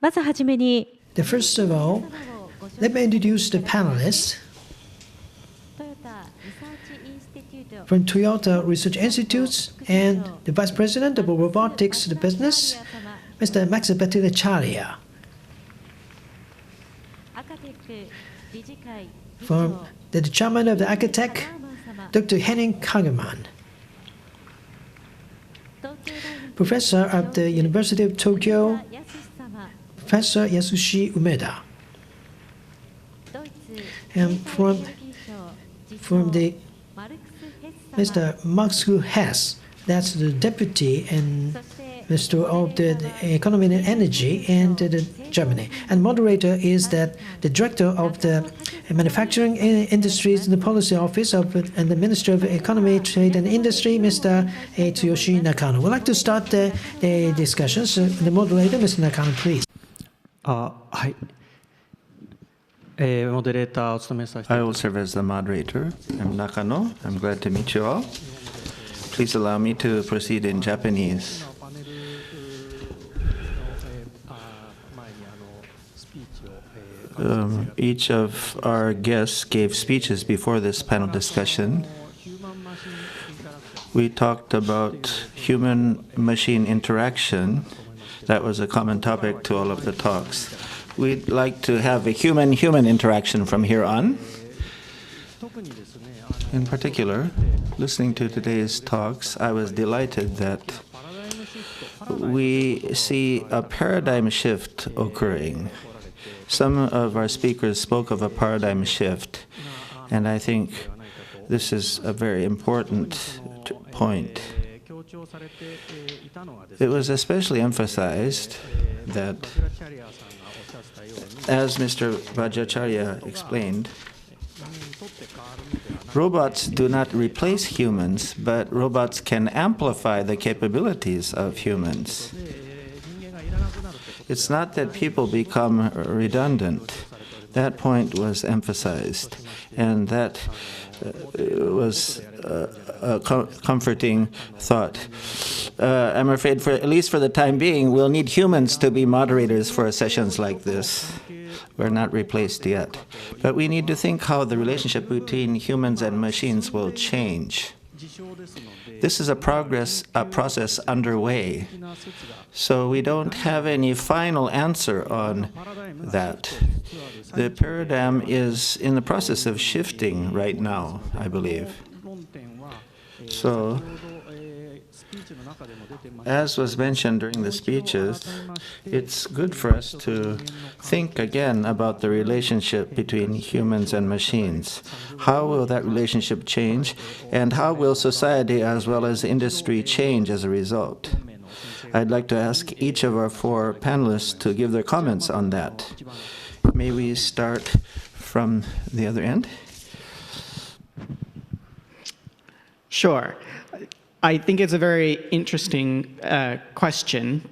まずはじめに First of all, let me introduce the panelists. From Toyota Research Institute and the Vice President of Robotics Business, Mr. Max Bhattacharya. From the Chairman of the Architect, Dr. Henning Kagemann. Professor of the University of Tokyo, Professor Yasushi Umeda. And from the Mr. Max Hess, that's the Deputy and Minister of the Economy and Energy and Germany. And moderator is that the Director of the Manufacturing Industries and the Policy Office of and the Minister of Economy, Trade and Industry, Mr. Tsuyoshi Nakano. We'd like to start the discussions. The moderator, Mr. Nakano, please. I will serve as the moderator. I'm Nakano. I'm glad to meet you all. Please allow me to proceed in Japanese. Each of our guests gave speeches before this panel discussion. We talked about human-machine interaction. That was a common topic to all of the talks. We'd like to have a human-human interaction from here on. In particular, listening to today's talks, I was delighted that we see a paradigm shift occurring. Some of our speakers spoke of a paradigm shift, and I think this is a very important point. It was especially emphasized that, as Mr. Bhattacharya explained, robots do not replace humans, but robots can amplify the capabilities of humans. It's not that people become redundant. That point was emphasized, and that was a comforting thought. I'm afraid, for at least for the time being, we'll need humans to be moderators for sessions like this. We're not replaced yet. But we need to think how the relationship between humans and machines will change. This is a process underway. So we don't have any final answer on that. The paradigm is in the process of shifting right now, I believe. So, as was mentioned during the speeches, it's good for us to think again about the relationship between humans and machines. How will that relationship change, and how will society as well as industry change as a result? I'd like to ask each of our four panelists to give their comments on that. May we start from the other end? Sure. I think it's a very interesting question,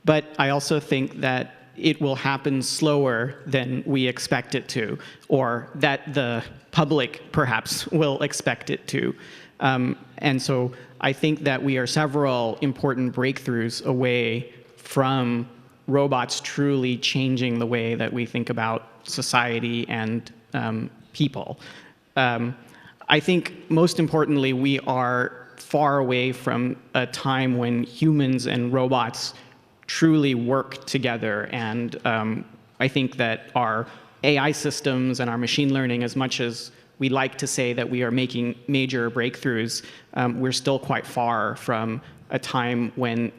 but I also think that it will happen slower than we expect it to, or that the public perhaps will expect it to. And so I think that we are several important breakthroughs away from robots truly changing the way that we think about society and people. I think most importantly, we are far away from a time when humans and robots truly work together. And I think that our AI systems and our machine learning, as much as we like to say that we are making major breakthroughs, we're still quite far from a time when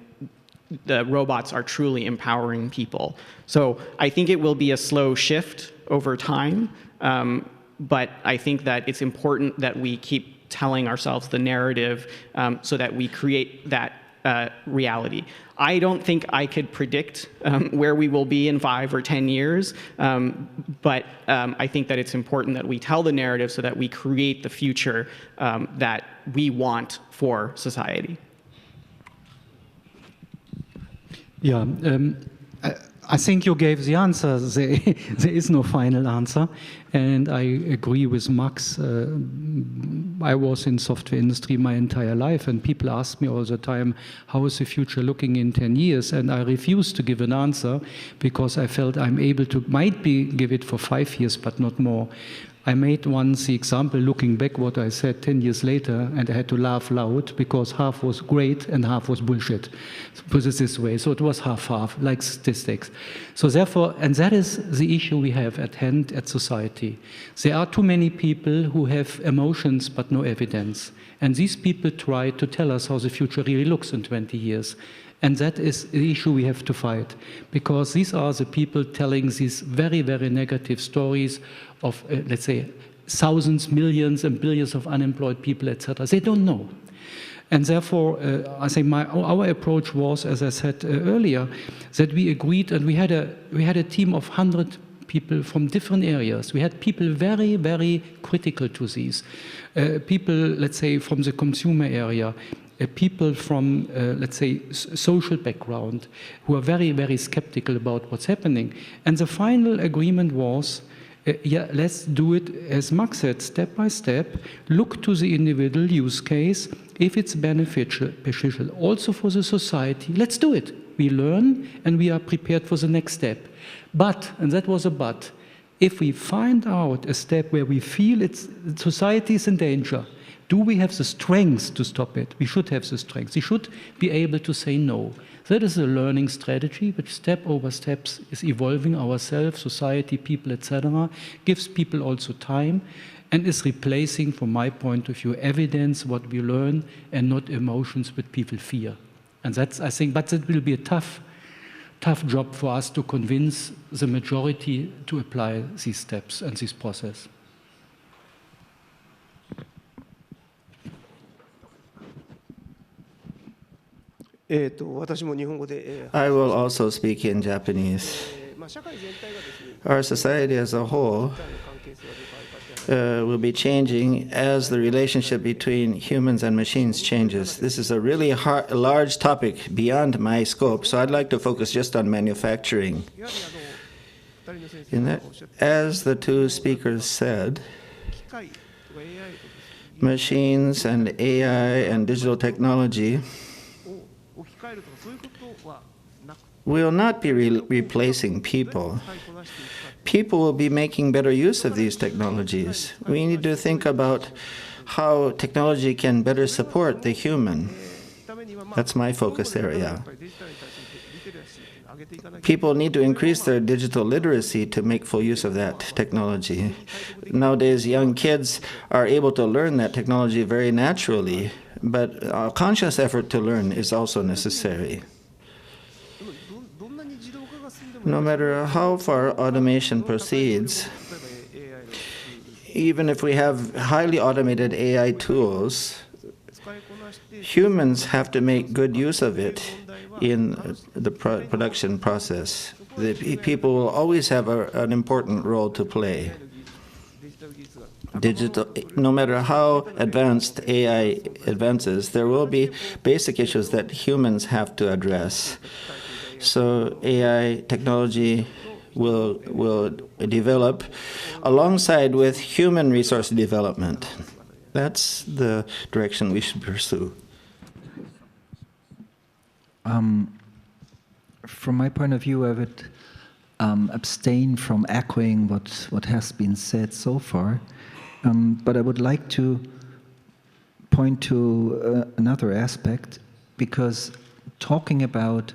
the robots are truly empowering people. So I think it will be a slow shift over time, but I think that it's important that we keep telling ourselves the narrative so that we create that reality. I don't think I could predict where we will be in 5 or 10 years, but I think that it's important that we tell the narrative so that we create the future that we want for society. Yeah, I think you gave the answer. There is no final answer, and I agree with Max. I was in software industry my entire life, and people ask me all the time, how is the future looking in 10 years? And I refuse to give an answer because I felt I'm able to, give it for 5 years, but not more. I made once the example, looking back what I said 10 years later, and I had to laugh loud because half was great and half was bullshit. Put it this way. So it was half-half, like statistics. So therefore, and that is the issue we have at hand at society. There are too many people who have emotions but no evidence. And these people try to tell us how the future really looks in 20 years. And that is the issue we have to fight, because these are the people telling these very, very negative stories of, let's say, thousands, millions, and billions of unemployed people, etc. They don't know. And therefore, I think our approach was, as I said earlier, that we agreed, and we had a team of 100 people from different areas. We had people very, very critical to these. People, let's say, from the consumer area, people from, let's say, social background, who are very, very skeptical about what's happening. And the final agreement was, yeah, let's do it, as Max said, step by step, look to the individual use case. If it's beneficial also for the society, let's do it. We learn and we are prepared for the next step. But, and that was a but, if we find out a step where we feel society is in danger, do we have the strength to stop it? We should have the strength. We should be able to say no. That is a learning strategy, which step over steps is evolving ourselves, society, people, etc., gives people also time, and is replacing, from my point of view, evidence, what we learn, and not emotions which people fear. And that's, I think, but it will be a tough job for us to convince the majority to apply these steps and this process. I will also speak in Japanese. Our society as a whole will be changing as the relationship between humans and machines changes. This is a really large topic beyond my scope, so I'd like to focus just on manufacturing. As the two speakers said, machines and AI and digital technology will not be replacing people. People will be making better use of these technologies. We need to think about how technology can better support the human. That's my focus area. People need to increase their digital literacy to make full use of that technology. Nowadays, young kids are able to learn that technology very naturally, but a conscious effort to learn is also necessary. No matter how far automation proceeds, even if we have highly automated AI tools, humans have to make good use of it in the production process. The people will always have an important role to play. No matter how advanced AI advances, there will be basic issues that humans have to address. So AI technology will develop alongside with human resource development. That's the direction we should pursue. From my point of view, I would abstain from echoing what has been said so far, but I would like to point to another aspect, because talking about,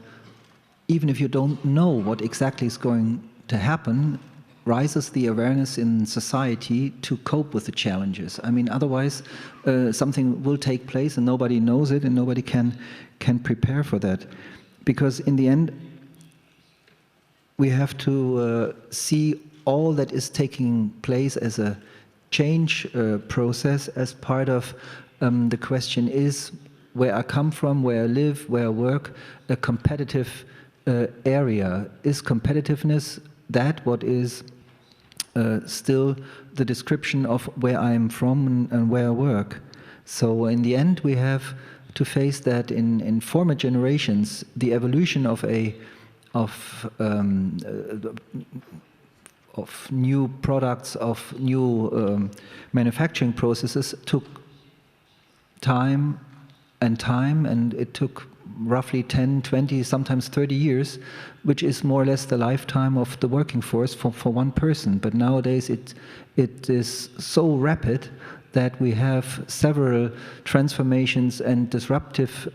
even if you don't know what exactly is going to happen, raises the awareness in society to cope with the challenges. I mean, otherwise something will take place and nobody knows it and nobody can prepare for that. Because in the end, we have to see all that is taking place as a change process, as part of the question is where I come from, where I live, where I work, a competitive area. Is competitiveness that what is still the description of where I am from and where I work? So in the end, we have to face that in former generations, the evolution of new products, of new manufacturing processes took time, and it took roughly 10, 20, sometimes 30 years, which is more or less the lifetime of the working force for one person. But nowadays it is so rapid that we have several transformations and disruptive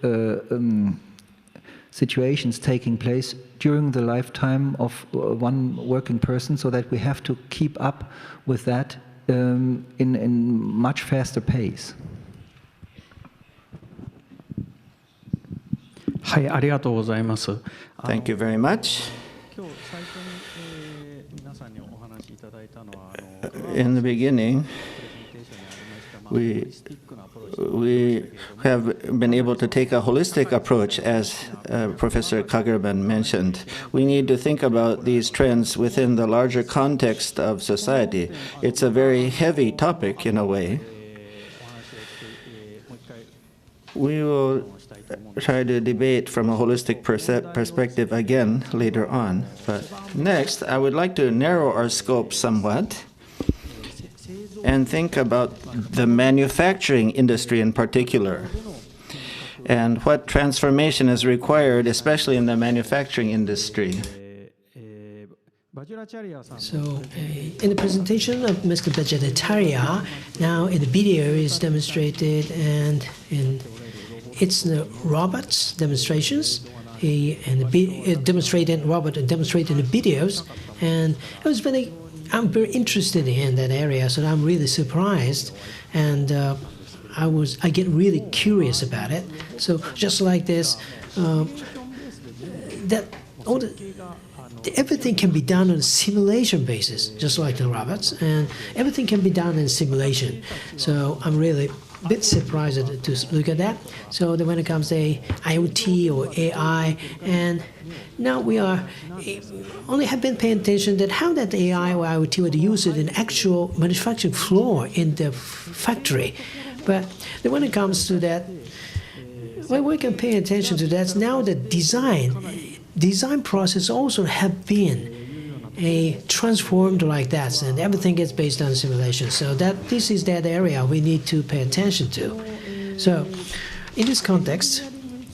situations taking place during the lifetime of one working person, so that we have to keep up with that in much faster pace. はい、ありがとうございます。 Thank you very much. 今日最初に皆さんにお話しいただいたのは In the beginning, we have been able to take a holistic approach, as Professor Kagerman mentioned. We need to think about these trends within the larger context of society. It's a very heavy topic in a way. We will try to debate from a holistic perspective again later on. But next, I would like to narrow our scope somewhat and think about the manufacturing industry in particular, and what transformation is required, especially in the manufacturing industry. So, in the presentation of Mr. Bhattacharya, now in the video is demonstrated, and it's the robots demonstrations. Demonstrated robot and demonstrated the videos, and it was I'm very interested in that area, so I'm really surprised, and I get really curious about it. So just like this, everything can be done on a simulation basis, just like the robots, and everything can be done in simulation. So I'm really a bit surprised to look at that. So when it comes to IoT or AI, and now we are only have been paying attention that how that AI or IoT would use it in actual manufacturing floor in the factory. But when it comes to that, when we can pay attention to that, now the design process also have been transformed like that, and everything is based on simulation. So this is that area we need to pay attention to. So in this context,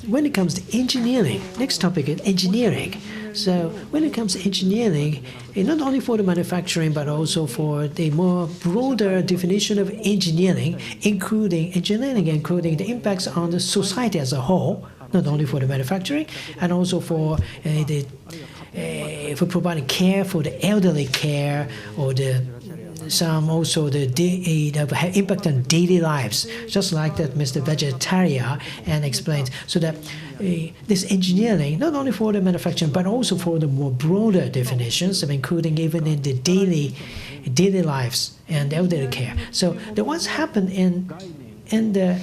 when it comes to engineering, next topic is engineering. So when it comes to engineering, not only for the manufacturing, but also for the more broader definition of engineering, including the impacts on the society as a whole, not only for the manufacturing, and also for providing care for the elderly care, or the impact on daily lives, just like that Mr. Bhattacharya and explains. So that this engineering, not only for the manufacturing, but also for the more broader definitions, of including even in the daily lives and elderly care. So what's happened in the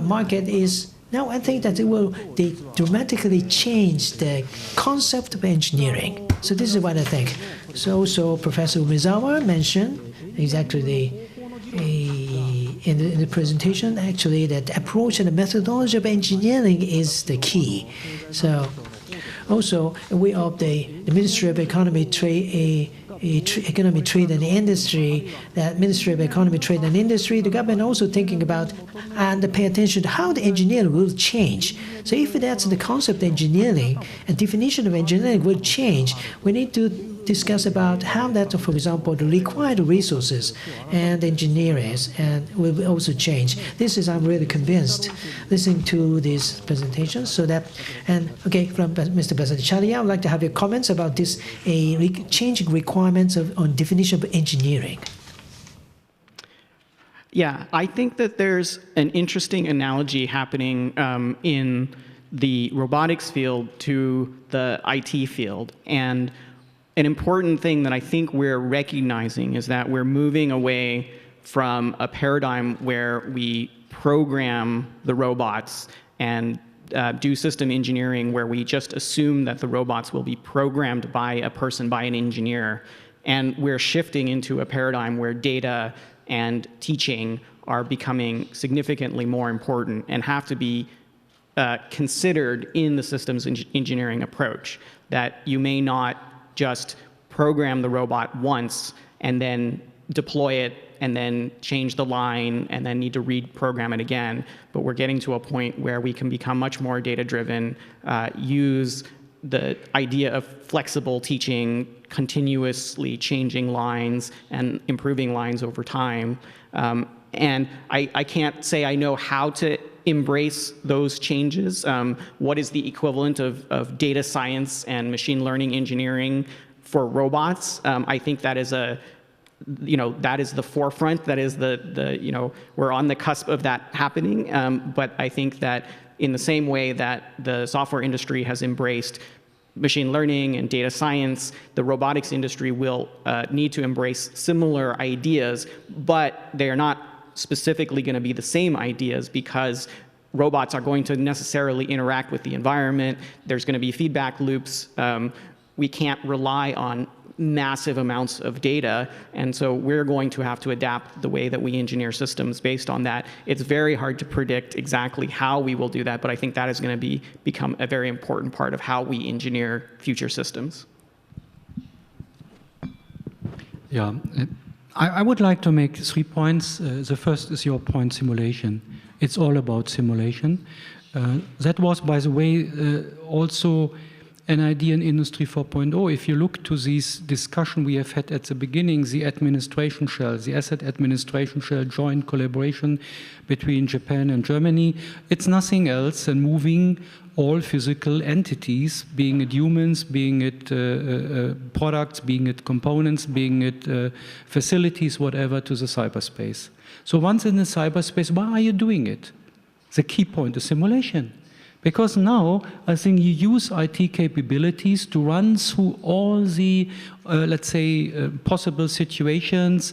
market is, now I think that they dramatically change the concept of engineering. So this is what I think. So Professor Umezawa mentioned exactly in the presentation, actually, that the approach and the methodology of engineering is the key. So also, we of the Ministry of Economy, Trade, Trade and Industry, that Ministry of Economy, Trade and Industry, the government also thinking about and pay attention to how the engineering will change. So if that's the concept of engineering and definition of engineering will change, we need to discuss about how that, for example, the required resources and engineers and will also change. This is, I'm really convinced, listening to these presentations. So that, and okay, from Mr. Bhattacharya, I would like to have your comments about this changing requirements on definition of engineering. Yeah, I think that there's an interesting analogy happening in the robotics field to the IT field. And an important thing that I think we're recognizing is that we're moving away from a paradigm where we program the robots and do system engineering, where we just assume that the robots will be programmed by a person, by an engineer. And we're shifting into a paradigm where data and teaching are becoming significantly more important and have to be considered in the systems engineering approach. That you may not just program the robot once and then deploy it and then change the line and then need to reprogram it again. But we're getting to a point where we can become much more data-driven, use the idea of flexible teaching, continuously changing lines and improving lines over time. And I can't say I know how to embrace those changes. What is the equivalent of data science and machine learning engineering for robots? I think that is that is the forefront. That is we're on the cusp of that happening. But I think that in the same way that the software industry has embraced machine learning and data science, the robotics industry will need to embrace similar ideas, but they are not specifically going to be the same ideas because robots are going to necessarily interact with the environment. There's going to be feedback loops. We can't rely on massive amounts of data, and so we're going to have to adapt the way that we engineer systems based on that. It's very hard to predict exactly how we will do that, but I think that is going to become a very important part of how we engineer future systems. Yeah, I would like to make 3 points. The first is your point, simulation. It's all about simulation. That was, by the way, also an idea in Industry 4.0. If you look to this discussion we have had at the beginning, the administration shell, the asset administration shell, joint collaboration between Japan and Germany, it's nothing else than moving all physical entities, being it humans, being it products, being it components, being it facilities, whatever, to the cyberspace. So once in the cyberspace, why are you doing it? The key point is simulation. Because now, I think you use IT capabilities to run through all the, let's say, possible situations,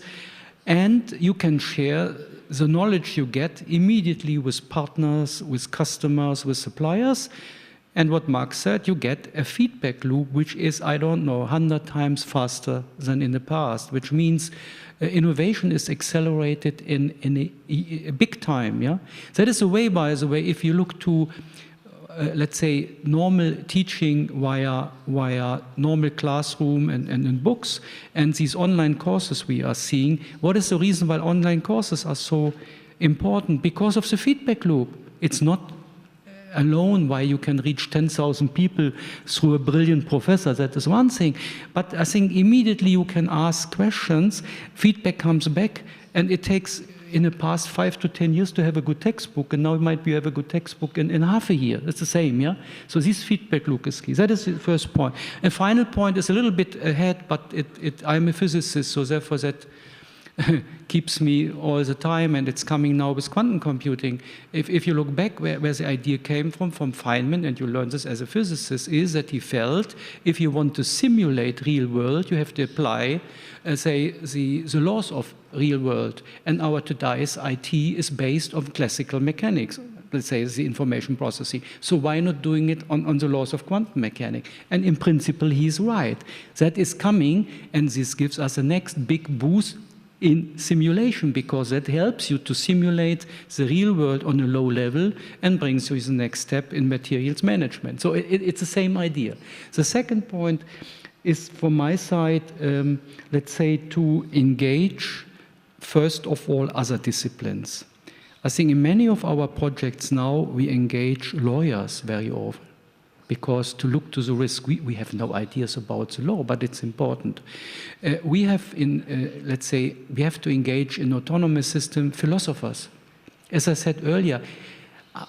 and you can share the knowledge you get immediately with partners, with customers, with suppliers. And what Mark said, you get a feedback loop, which is, I don't know, 100 times faster than in the past, which means innovation is accelerated in a big time. Yeah? That is a way, by the way, if you look to let's say, normal teaching via normal classroom and books, and these online courses we are seeing. What is the reason why online courses are so important? Because of the feedback loop. It's not alone why you can reach 10,000 people through a brilliant professor. That is one thing. But I think immediately you can ask questions, feedback comes back, and it takes in the past 5 to 10 years to have a good textbook, and now it might be you have a good textbook in half a year. It's the same, yeah? So this feedback loop is key. That is the first point. A final point is a little bit ahead, but I'm a physicist, so therefore that keeps me all the time, and it's coming now with quantum computing. If you look back where the idea came from Feynman, and you learn this as a physicist, is that he felt if you want to simulate real world, you have to apply, say, the laws of real world. And our today's IT is based on classical mechanics, let's say the information processing. So why not doing it on the laws of quantum mechanics? And in principle, he's right. That is coming, and this gives us a next big boost in simulation, because that helps you to simulate the real world on a low level and brings you the next step in materials management. So it's the same idea. The second point is, from my side, let's say, to engage, first of all, other disciplines. I think in many of our projects now, we engage lawyers very often, because to look to the risk, we have no ideas about the law, but it's important. We have, let's say, we have to engage in autonomous system philosophers. As I said earlier,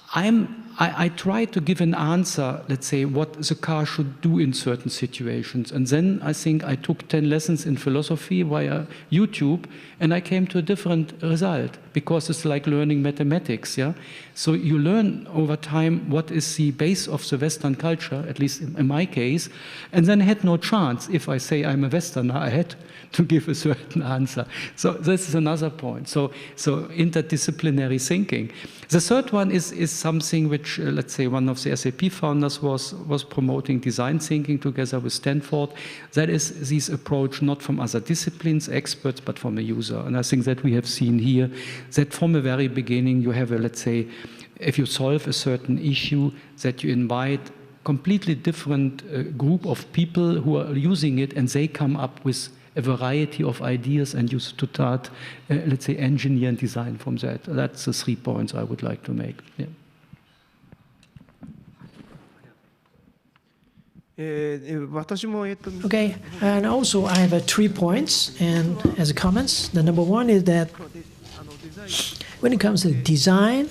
I try to give an answer, let's say, what the car should do in certain situations. And then I think I took 10 lessons in philosophy via YouTube, and I came to a different result, because it's like learning mathematics, yeah? So you learn over time what is the base of the Western culture, at least in my case, and then I had no chance. If I say I'm a Westerner, I had to give a certain answer. So this is another point. So interdisciplinary thinking. The third one is something which, let's say, one of the SAP founders was promoting, design thinking together with Stanford. That is this approach not from other disciplines, experts, but from a user. And I think that we have seen here that from the very beginning you have a, let's say, if you solve a certain issue, that you invite completely different group of people who are using it, and they come up with a variety of ideas and you start, let's say, engineer and design from that. That's the 3 points I would like to make. Yeah. Okay, and also I have 3 points and as a comments. The number one is that when it comes to design,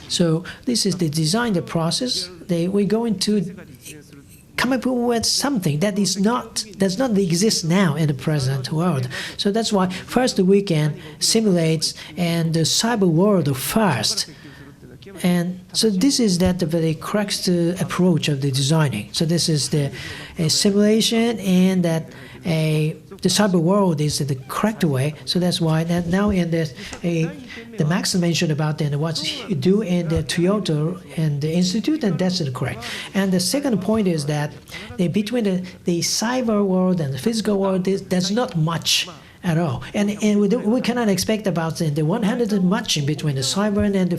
so this is the design, the process. We're going to come up with something that does not exist now in the present world. So that's why first we can simulate and the cyber world first. And so this is the very correct approach of the designing. So this is the simulation, and that the cyber world is the correct way. So that's why that now in the Max mentioned about what you do in the Toyota and the institute, and that's correct. And the second point is that between the cyber world and the physical world, there's not much at all, and we cannot expect about the 100 much in between the cyber and the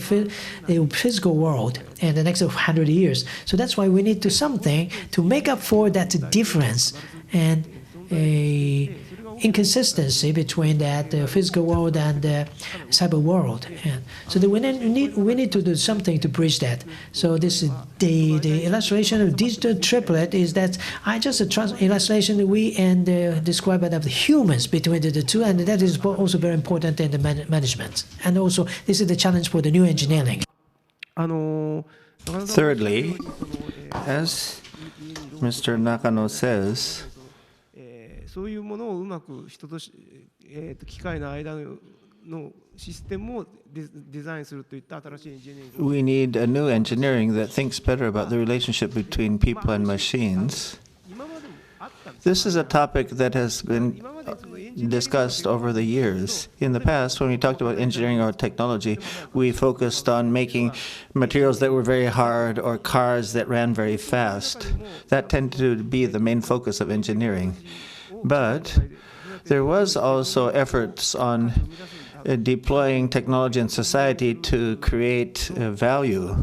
physical world in the next 100 years. So that's why we need to something to make up for that difference and inconsistency between that physical world and the cyber world. And so we need to do something to bridge that. So this is the illustration of digital triplet is that I just illustration we describe it of the humans between the two, and that is also very important in the management. And also this is the challenge for the new engineering. Thirdly, as Mr. Nakano says, we need a new engineering that thinks better about the relationship between people and machines. This is a topic that has been discussed over the years. In the past, when we talked about engineering or technology, we focused on making materials that were very hard or cars that ran very fast. That tended to be the main focus of engineering. But there was also efforts on deploying technology in society to create value.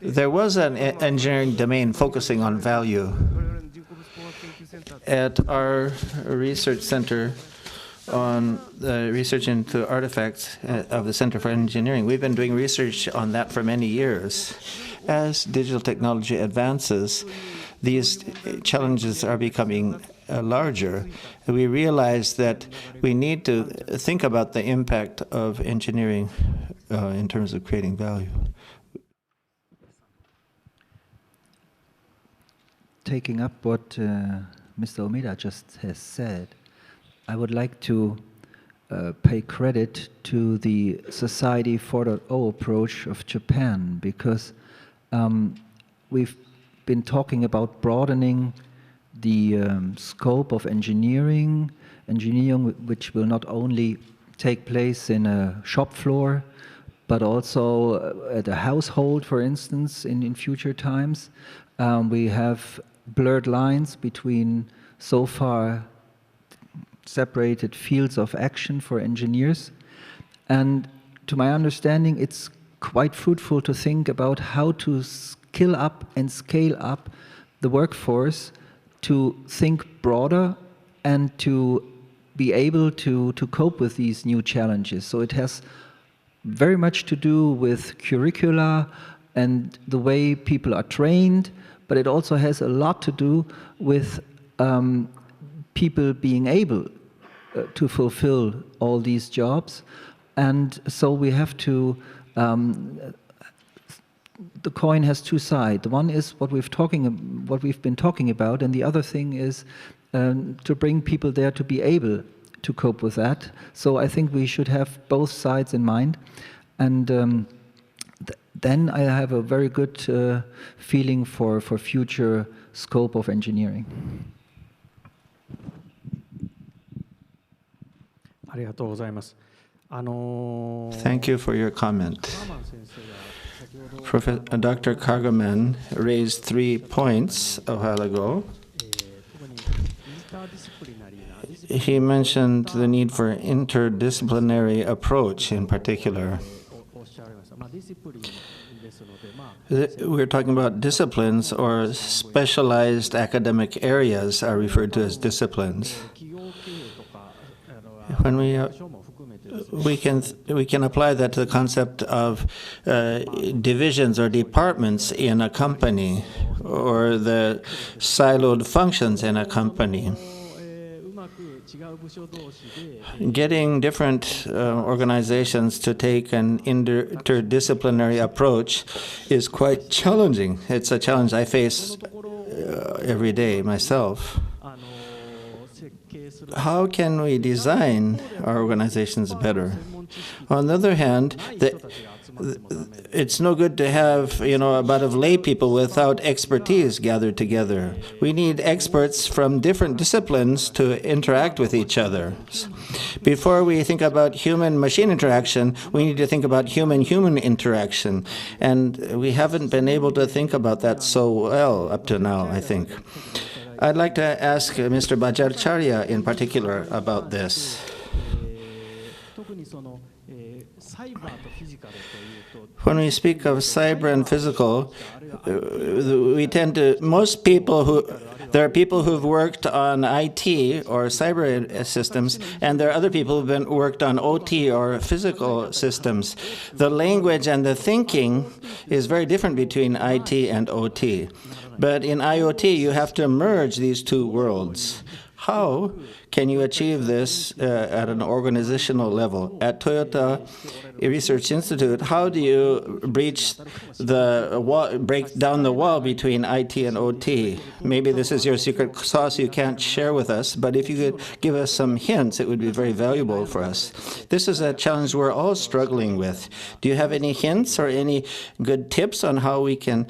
There was an engineering domain focusing on value. At our research center on the research into artifacts of the Center for Engineering, we've been doing research on that for many years. As digital technology advances, these challenges are becoming larger. We realize that we need to think about the impact of engineering in terms of creating value. Taking up what Mr. Omida just has said, I would like to pay credit to the Society 4.0 approach of Japan, because we've been talking about broadening the scope of engineering which will not only take place in a shop floor, but also at a household, for instance, in future times. We have blurred lines between so far separated fields of action for engineers. And to my understanding, it's quite fruitful to think about how to skill up and scale up the workforce to think broader and to be able to cope with these new challenges. So it has very much to do with curricula and the way people are trained, but it also has a lot to do with people being able to fulfill all these jobs. And so we have to, the coin has two sides. The one is what we've been talking about, and the other thing is to bring people there to be able to cope with that. So I think we should have both sides in mind. And then I have a very good feeling for future scope of engineering. Thank you for your comment. Dr. Kagaman raised 3 points a while ago. He mentioned the need for interdisciplinary approach in particular. We're talking about disciplines, or specialized academic areas are referred to as disciplines. When we can apply that to the concept of divisions or departments in a company, or the siloed functions in a company. Getting different organizations to take an interdisciplinary approach is quite challenging. It's a challenge I face every day myself. How can we design our organizations better? On the other hand, it's no good to have, a bunch of lay people without expertise gathered together. We need experts from different disciplines to interact with each other. Before we think about human-machine interaction, we need to think about human-human interaction. And we haven't been able to think about that so well up to now, I think. I'd like to ask Mr. Bhattacharya in particular about this. When we speak of cyber and physical, there are people who've worked on IT or cyber systems, and there are other people who've worked on OT or physical systems. The language and the thinking is very different between IT and OT. But in IoT, you have to merge these two worlds. How can you achieve this at an organizational level? At Toyota Research Institute, how do you break down the wall between IT and OT? Maybe this is your secret sauce you can't share with us, but if you could give us some hints, it would be very valuable for us. This is a challenge we're all struggling with. Do you have any hints or any good tips on how we can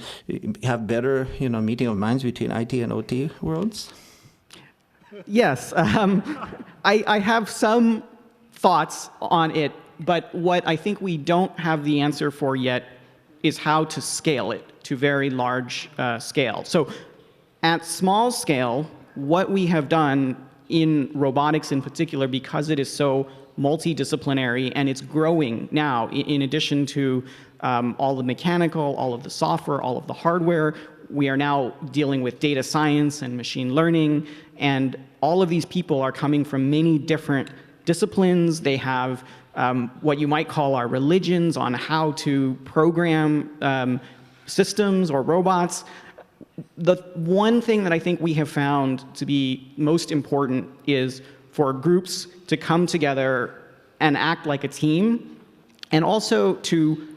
have better, meeting of minds between IT and OT worlds? Yes, I have some thoughts on it, but what I think we don't have the answer for yet is how to scale it to very large scale. So at small scale, what we have done in robotics in particular, because it is so multidisciplinary and it's growing now, in addition to all the mechanical, all of the software, all of the hardware, we are now dealing with data science and machine learning, and all of these people are coming from many different disciplines. They have what you might call our religions on how to program systems or robots. The one thing that I think we have found to be most important is for groups to come together and act like a team, and also to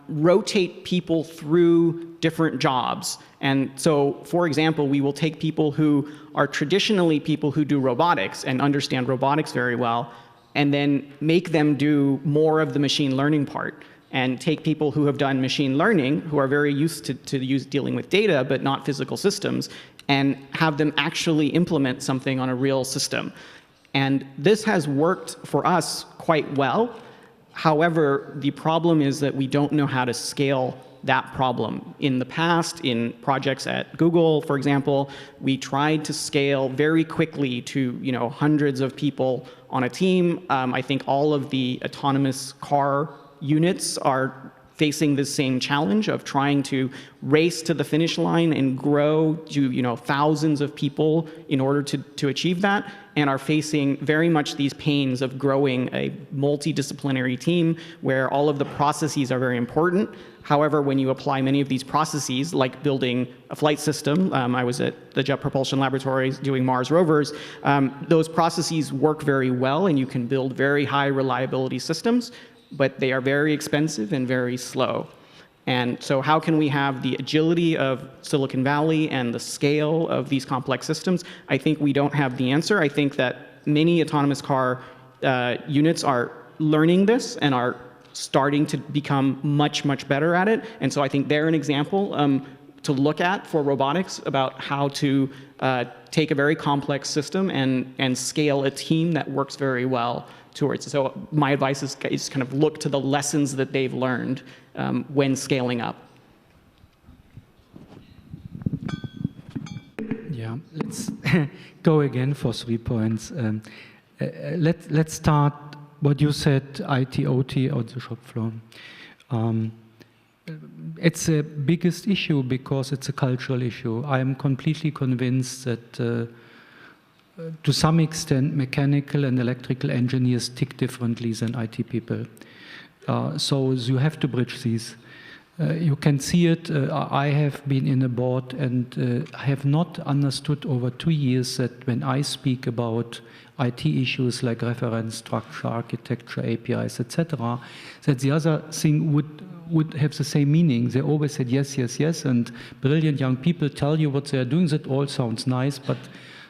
rotate people through different jobs. And so, for example, we will take people who are traditionally people who do robotics and understand robotics very well, and then make them do more of the machine learning part, and take people who have done machine learning, who are very used to dealing with data but not physical systems, and have them actually implement something on a real system. And this has worked for us quite well. However, the problem is that we don't know how to scale that problem. In the past, in projects at Google, for example, we tried to scale very quickly to hundreds of people on a team. I think all of the autonomous car units are facing the same challenge of trying to race to the finish line and grow to thousands of people in order to achieve that, and are facing very much these pains of growing a multidisciplinary team where all of the processes are very important. However, when you apply many of these processes, like building a flight system, I was at the Jet Propulsion Laboratories doing Mars rovers, those processes work very well and you can build very high reliability systems, but they are very expensive and very slow. And so how can we have the agility of Silicon Valley and the scale of these complex systems? I think we don't have the answer. I think that many autonomous car units are learning this and are starting to become much, much better at it. And so I think they're an example to look at for robotics about how to take a very complex system and scale a team that works very well towards it. So my advice is kind of look to the lessons that they've learned when scaling up. Yeah, let's go again for 3 points. Let's start what you said, IT, OT on the shop floor. It's a biggest issue because it's a cultural issue. I am completely convinced that to some extent mechanical and electrical engineers tick differently than IT people. So you have to bridge these. You can see it. I have been in a board and have not understood over 2 years that when I speak about IT issues like reference structure, architecture, APIs, etc., that the other thing would have the same meaning. They always said yes, yes, yes, and brilliant young people tell you what they are doing. That all sounds nice, but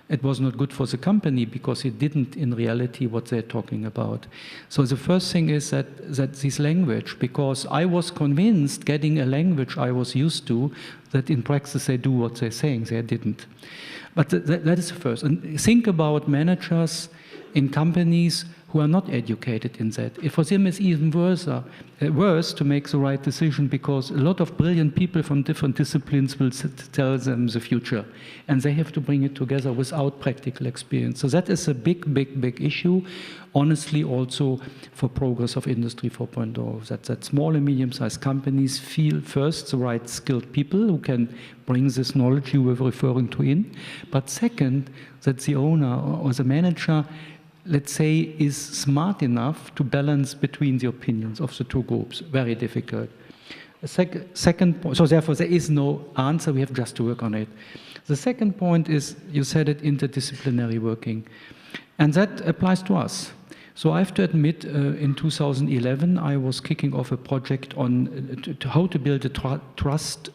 it was not good for the company because it didn't in reality what they're talking about. So the first thing is that this language, because I was convinced getting a language I was used to, that in practice they do what they're saying, they didn't. But that is the first. And think about managers in companies who are not educated in that. For them it's even worse to make the right decision because a lot of brilliant people from different disciplines will tell them the future. And they have to bring it together without practical experience. So that is a big, big, big issue. Honestly, also for progress of Industry 4.0, that small and medium-sized companies feel first the right skilled people who can bring this knowledge you were referring to in. But second, that the owner or the manager, let's say, is smart enough to balance between the opinions of the two groups. Very difficult. Second point, so therefore there is no answer, we have just to work on it. The second point is, you said it, interdisciplinary working. And that applies to us. So I have to admit, in 2011, I was kicking off a project on how to build a trust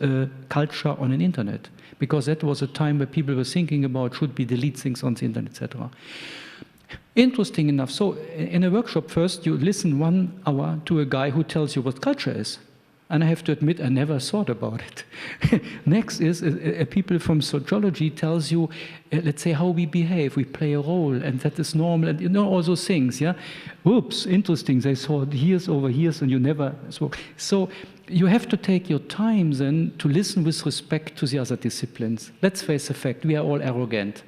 culture on an internet. Because that was a time where people were thinking about should we delete things on the internet, etc. Interesting enough, so in a workshop first you listen 1 hour to a guy who tells you what culture is. And I have to admit, I never thought about it. Next is people from sociology tells you, let's say, how we behave, we play a role, and that is normal, and you know, all those things, yeah? Whoops, interesting, they saw years over years and you never spoke. So you have to take your time then to listen with respect to the other disciplines. Let's face the fact, we are all arrogant.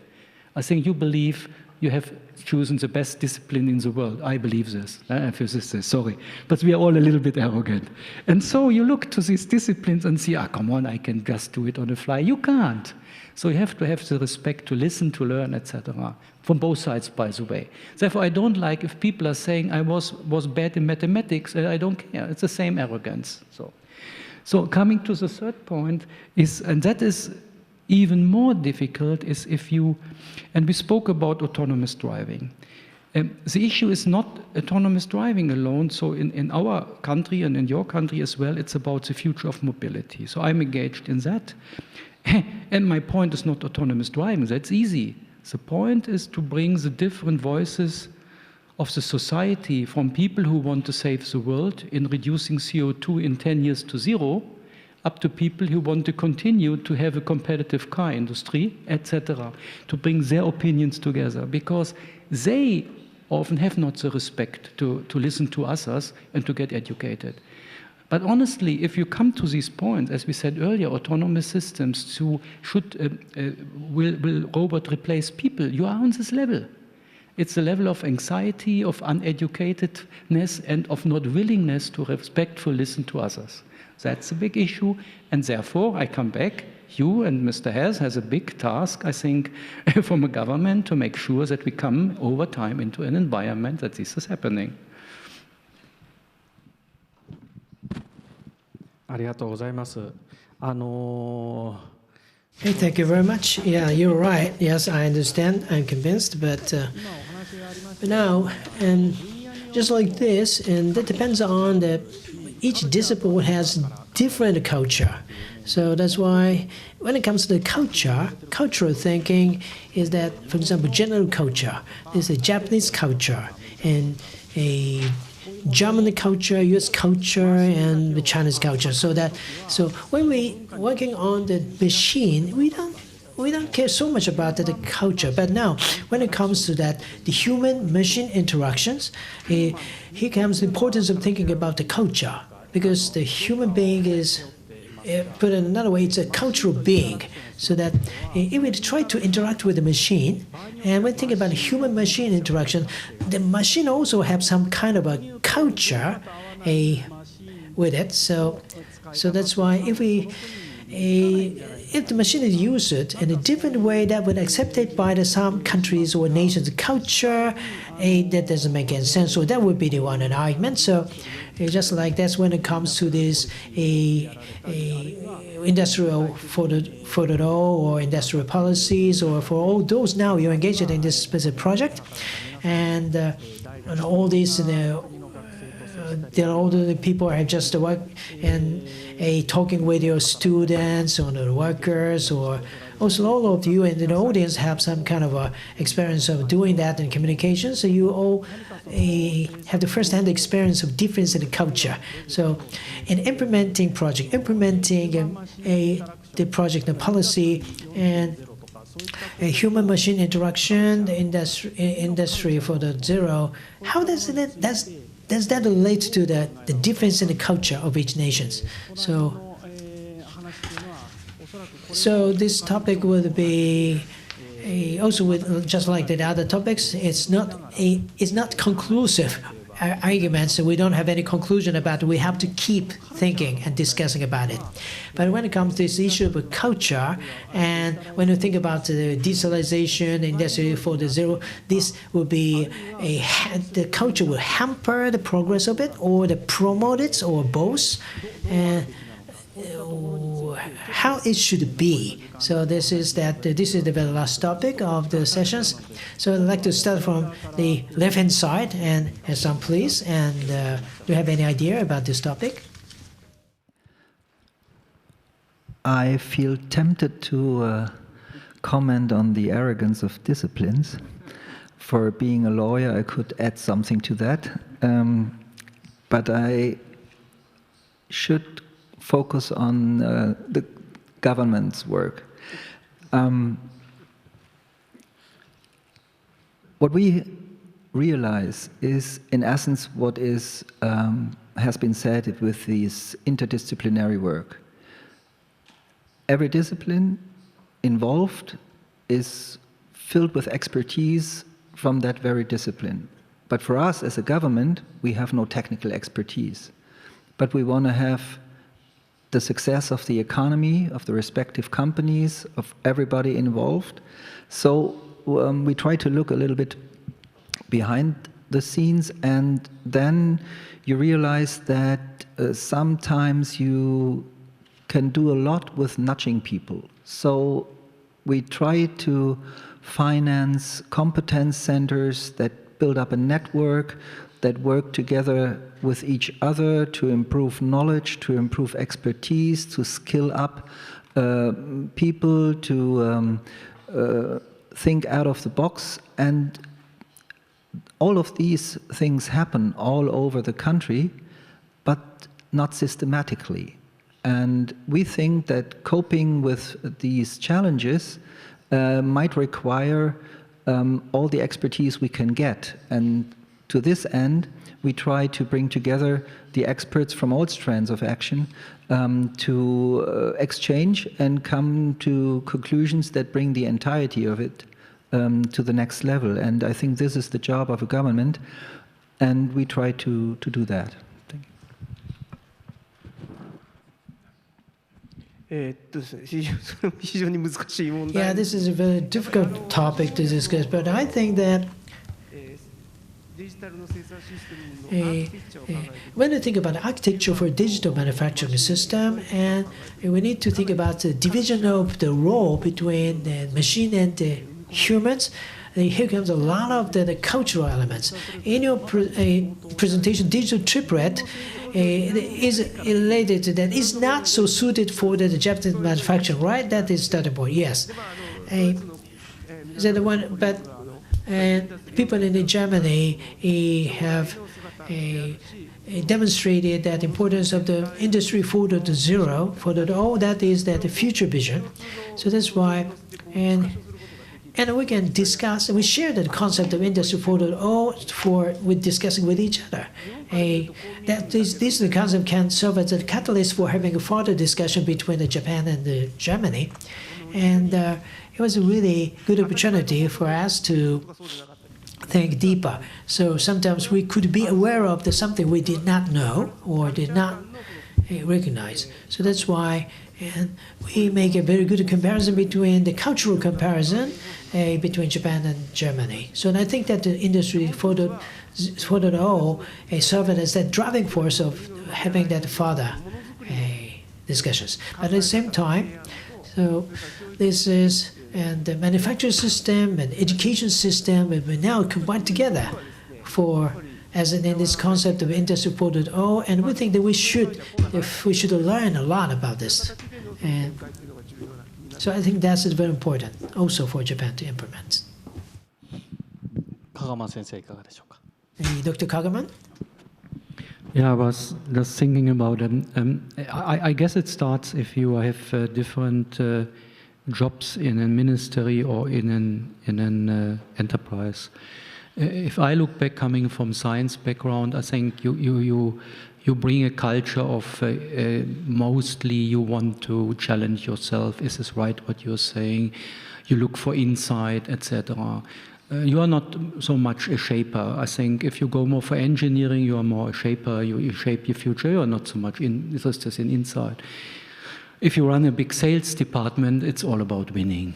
I think you believe you have chosen the best discipline in the world. I believe this. I'm a physicist, sorry. But we are all a little bit arrogant. And so you look to these disciplines and see, come on, I can just do it on the fly. You can't. So you have to have the respect to listen, to learn, etc. From both sides, by the way. Therefore, I don't like if people are saying I was bad in mathematics, and I don't care. It's the same arrogance. So coming to the third point is, and that is even more difficult, is if you, and we spoke about autonomous driving. The issue is not autonomous driving alone. So in our country and in your country as well, it's about the future of mobility. So I'm engaged in that. And my point is not autonomous driving. That's easy. The point is to bring the different voices of the society, from people who want to save the world in reducing CO2 in 10 years to 0, up to people who want to continue to have a competitive car industry, etc., to bring their opinions together, because they often have not the respect to listen to others and to get educated. But honestly, if you come to these points, as we said earlier, autonomous systems will robot replace people, you are on this level. It's a level of anxiety, of uneducatedness, and of not willingness to respectfully listen to others. That's a big issue, and therefore I come back. You and Mr. Hess has a big task, I think, from a government to make sure that we come over time into an environment that this is happening. ありがとうございます。Hey, thank you very much. Yeah, you're right. Yes, I understand. I'm convinced. But now, and just like this, and that depends on each discipline has different culture. So that's why when it comes to the cultural thinking is that, for example, general culture. There's a Japanese culture and a German culture, US culture, and the Chinese culture. So when we working on the machine, we don't care so much about the culture. But now, when it comes to the human-machine interactions, here comes the importance of thinking about the culture, because the human being is, put in another way, it's a cultural being. So that if we try to interact with the machine, and when thinking about human-machine interaction, the machine also has some kind of a culture, with it. So that's why if the machine is used in a different way that would accepted by some countries or nations' culture, that doesn't make any sense. So that would be the one an argument. So just like that's when it comes to this industrial 4.0 or industrial policies, or for all those now you're engaged in this specific project, and all these all the people have just work and talking with your students or the workers, or also all of you in the audience have some kind of a experience of doing that in communication. So you all have the first-hand experience of difference in the culture. So in implementing the project and policy and a human-machine interaction, the industry 4.0, how does that relate to the difference in the culture of each nation? So this topic would be also with just like the other topics. It's not conclusive arguments, so we don't have any conclusion about it. We have to keep thinking and discussing about it. But when it comes to this issue of culture, and when you think about the digitalization, Industry 4.0, this will be the culture will hamper the progress of it, or promote it, or both, and how it should be. So this is the very last topic of the sessions. So I'd like to start from the left-hand side, and Hassan, please. And do you have any idea about this topic? I feel tempted to comment on the arrogance of disciplines. For being a lawyer, I could add something to that, but I should focus on the government's work. What we realize is, in essence, what has been said with this interdisciplinary work. Every discipline involved is filled with expertise from that very discipline. But for us as a government, we have no technical expertise. But we want to have the success of the economy, of the respective companies, of everybody involved. So we try to look a little bit behind the scenes, and then you realize that sometimes you can do a lot with nudging people. So we try to finance competence centers that build up a network, that work together with each other to improve knowledge, to improve expertise, to skill up people, to think out of the box. And all of these things happen all over the country, but not systematically. And we think that coping with these challenges might require all the expertise we can get. And to this end, we try to bring together the experts from all strands of action to exchange and come to conclusions that bring the entirety of it to the next level. And I think this is the job of a government, and we try to do that. Thank you. Yeah, this is a very difficult topic to discuss, but I think that when you think about the architecture for a digital manufacturing system, and we need to think about the division of the role between the machine and the humans. Here comes a lot of the cultural elements. In your presentation, digital triplet is related to that. It's not so suited for the Japanese manufacturing, right? That is starting point, yes. The one, but people in Germany have demonstrated that importance of the industry 4.0, 4.0, that is that the future vision. So that's why, and we can discuss, and we share the concept of industry 4.0 with discussing with each other. This concept can serve as a catalyst for having a further discussion between Japan and Germany. And it was a really good opportunity for us to think deeper. So sometimes we could be aware of something we did not know or did not recognize. So that's why, and we make a very good comparison between the cultural comparison between Japan and Germany. So I think that the Industry 4.0 served as that driving force of having that further discussions. But at the same time, so this is and the manufacturing system and education system, and we now combine together for as in this concept of Industry 4.0, and we think that we should learn a lot about this. And so I think that's very important also for Japan to implement. 加賀間先生いかがでしょうか。 Dr. Kagaman? Yeah, I was just thinking about it. I guess it starts if you have different jobs in a ministry or in an enterprise. If I look back, coming from science background, I think you bring a culture of mostly you want to challenge yourself. Is this right what you're saying? You look for insight, etc. You are not so much a shaper. I think if you go more for engineering, you are more a shaper. You shape your future. You are not so much interested in insight. If you run a big sales department, it's all about winning.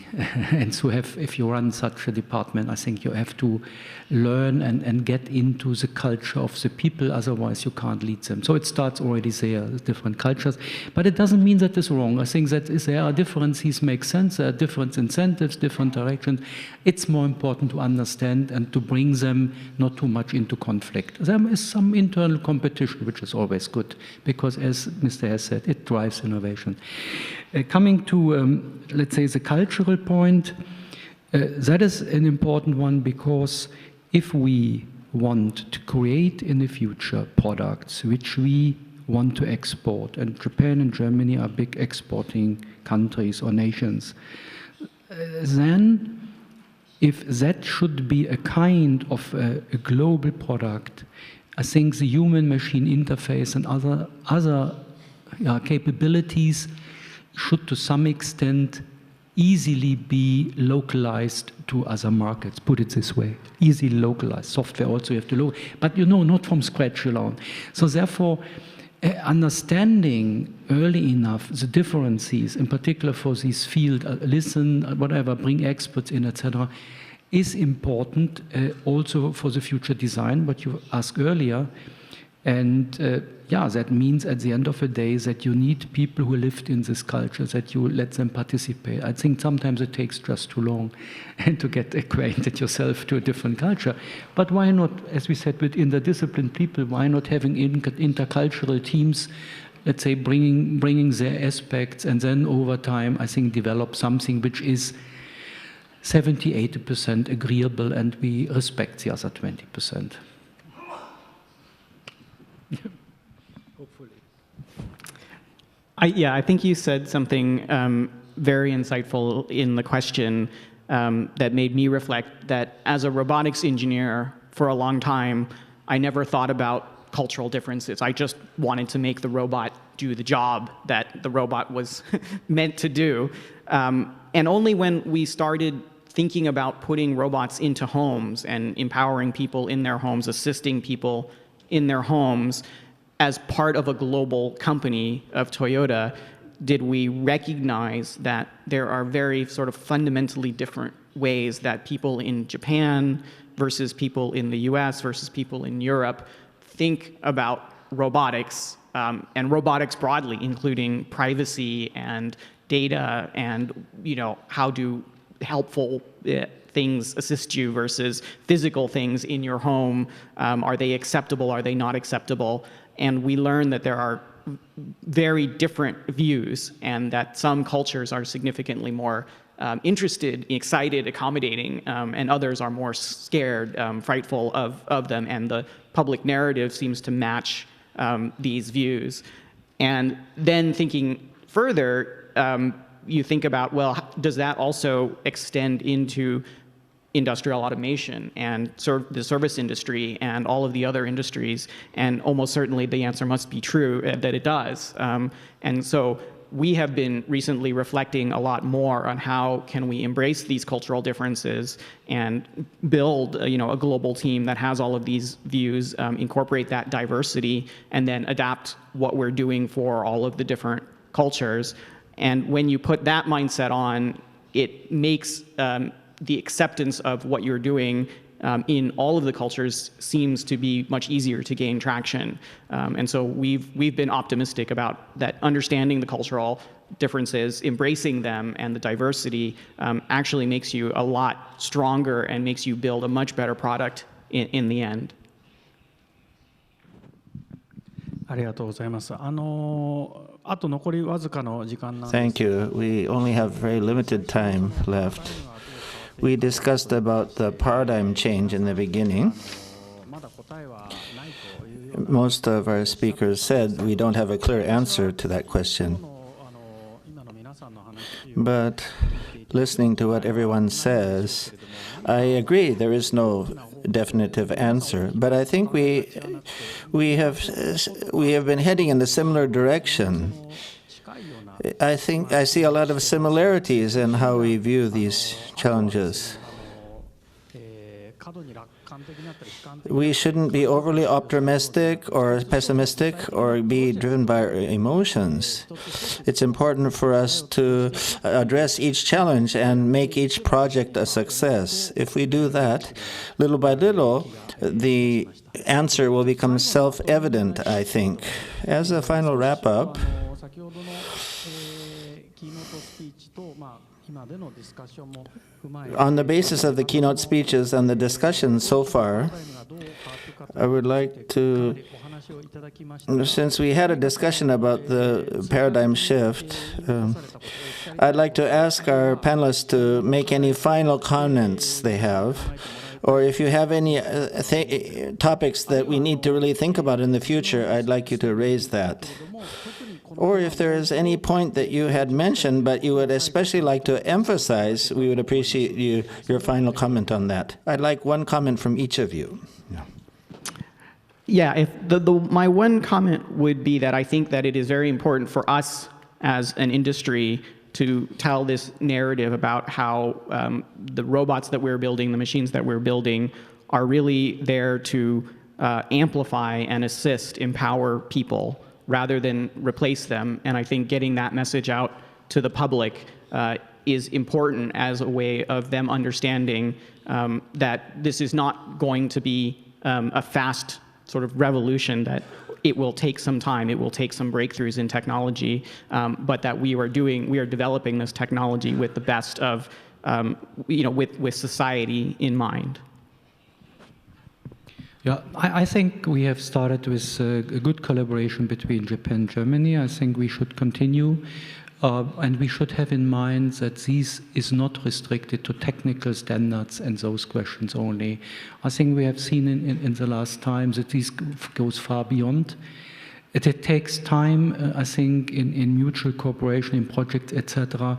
And so if you run such a department, I think you have to learn and get into the culture of the people, otherwise you can't lead them. So it starts already there, different cultures. But it doesn't mean that it's wrong. I think that there are differences make sense, there are different incentives, different directions. It's more important to understand and to bring them not too much into conflict. There is some internal competition, which is always good, because as Mr. Hess said, it drives innovation. Coming to, let's say, the cultural point, that is an important one, because if we want to create in the future products which we want to export, and Japan and Germany are big exporting countries or nations, then if that should be a kind of a global product, I think the human-machine interface and other capabilities should to some extent easily be localized to other markets, put it this way, easily localized. Software also you have to look, but not from scratch alone. So therefore, understanding early enough the differences, in particular for this field, listen, whatever, bring experts in, etc., is important also for the future design, what you asked earlier. And yeah, that means at the end of the day that you need people who lived in this culture, that you let them participate. I think sometimes it takes just too long and to get acquainted yourself to a different culture. But why not, as we said, with interdisciplinary people, why not having intercultural teams, let's say, bringing their aspects, and then over time, I think, develop something which is 70–80% agreeable, and we respect the other 20%. Hopefully. I think you said something very insightful in the question that made me reflect that as a robotics engineer for a long time, I never thought about cultural differences. I just wanted to make the robot do the job that the robot was meant to do. And only when we started thinking about putting robots into homes and empowering people in their homes, assisting people in their homes, as part of a global company of Toyota, did we recognize that there are very sort of fundamentally different ways that people in Japan versus people in the US versus people in Europe think about robotics, and robotics broadly, including privacy and data and how do helpful things assist you versus physical things in your home. Are they acceptable? Are they not acceptable? And we learn that there are very different views, and that some cultures are significantly more interested, excited, accommodating, and others are more scared, frightful of them. And the public narrative seems to match these views. And then thinking further, you think about, well, does that also extend into industrial automation and the service industry and all of the other industries? And almost certainly the answer must be true, that it does. And so we have been recently reflecting a lot more on how can we embrace these cultural differences and build a global team that has all of these views, incorporate that diversity, and then adapt what we're doing for all of the different cultures. And when you put that mindset on, it makes the acceptance of what you're doing in all of the cultures seems to be much easier to gain traction. And so we've been optimistic about that, understanding the cultural differences, embracing them, and the diversity actually makes you a lot stronger and makes you build a much better product in the end. ありがとうございます。あと残りわずかの時間なんです。Thank you. We only have very limited time left. We discussed about the paradigm change in the beginning. Most of our speakers said we don't have a clear answer to that question. But listening to what everyone says, I agree there is no definitive answer. But I think we have been heading in a similar direction. I think I see a lot of similarities in how we view these challenges. We shouldn't be overly optimistic or pessimistic or be driven by our emotions. It's important for us to address each challenge and make each project a success. If we do that, little by little, the answer will become self-evident, I think. As a final wrap-up, on the basis of the keynote speeches and the discussion so far, I would like to, since we had a discussion about the paradigm shift, I'd like to ask our panelists to make any final comments they have, or if you have any topics that we need to really think about in the future, I'd like you to raise that. Or if there is any point that you had mentioned, but you would especially like to emphasize, we would appreciate your final comment on that. I'd like one comment from each of you. Yeah, if my one comment would be that I think that it is very important for us as an industry to tell this narrative about how the robots that we're building, the machines that we're building, are really there to amplify and assist, empower people, rather than replace them. And I think getting that message out to the public is important as a way of them understanding that this is not going to be a fast sort of revolution, that it will take some time, it will take some breakthroughs in technology, but that we are developing this technology with the best of, with society in mind. Yeah, I think we have started with a good collaboration between Japan and Germany. I think we should continue, and we should have in mind that this is not restricted to technical standards and those questions only. I think we have seen in the last time that this goes far beyond. It takes time, I think, in mutual cooperation, in projects, etc.,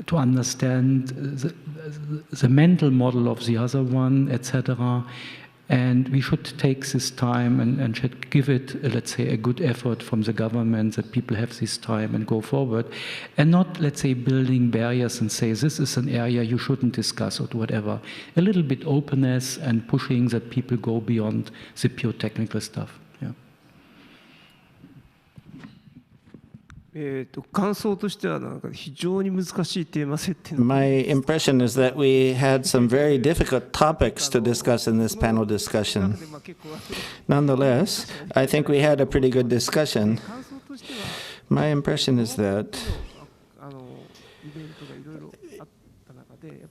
to understand the mental model of the other one, etc., and we should take this time and should give it, let's say, a good effort from the government that people have this time and go forward, and not, let's say, building barriers and say, this is an area you shouldn't discuss or whatever. A little bit openness and pushing that people go beyond the pure technical stuff. Yeah. My impression is that we had some very difficult topics to discuss in this panel discussion. Nonetheless, I think we had a pretty good discussion. My impression is that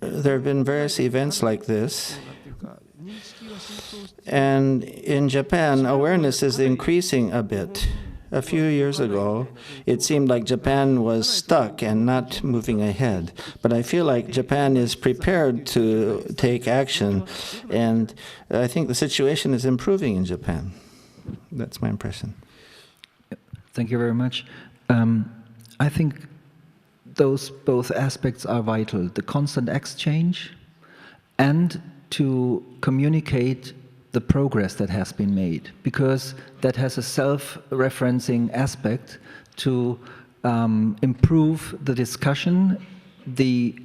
there have been various events like this, and in Japan, awareness is increasing a bit. A few years ago, it seemed like Japan was stuck and not moving ahead. But I feel like Japan is prepared to take action, and I think the situation is improving in Japan. That's my impression. Thank you very much. I think those both aspects are vital. The constant exchange and to communicate the progress that has been made, because that has a self-referencing aspect to improve the discussion, the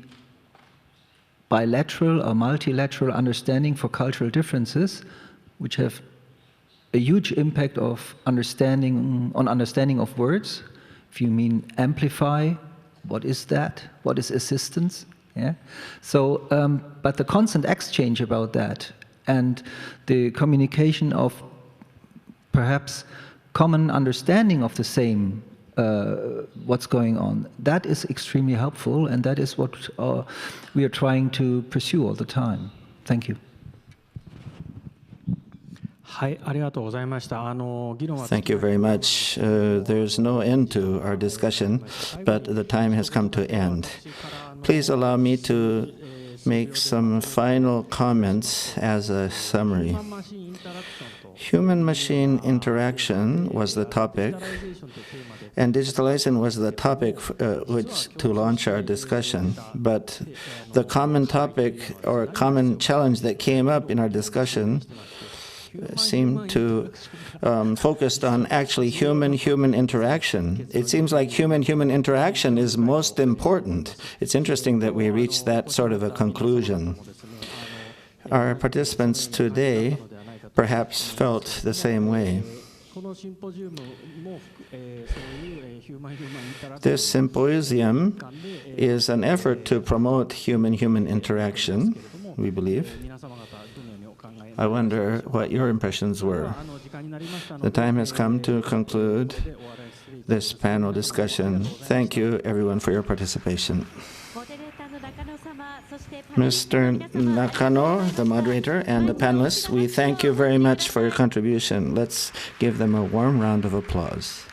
bilateral or multilateral understanding for cultural differences, which have a huge impact of understanding of words. If you mean amplify, what is that? What is assistance? Yeah. So, but the constant exchange about that and the communication of perhaps common understanding of the same what's going on, that is extremely helpful, and that is what we are trying to pursue all the time. Thank you. Thank you very much. There's no end to our discussion, but the time has come to end. Please allow me to make some final comments as a summary. Human-machine interaction was the topic, and digitalization was the topic to launch our discussion. But the common topic or common challenge that came up in our discussion seemed to focused on actually human-human interaction. It seems like human-human interaction is most important. It's interesting that we reached that sort of a conclusion. Our participants today perhaps felt the same way. This symposium is an effort to promote human-human interaction, we believe. I wonder what your impressions were. The time has come to conclude this panel discussion. Thank you, everyone, for your participation. Mr. Nakano, the moderator, and the panelists, we thank you very much for your contribution. Let's give them a warm round of applause.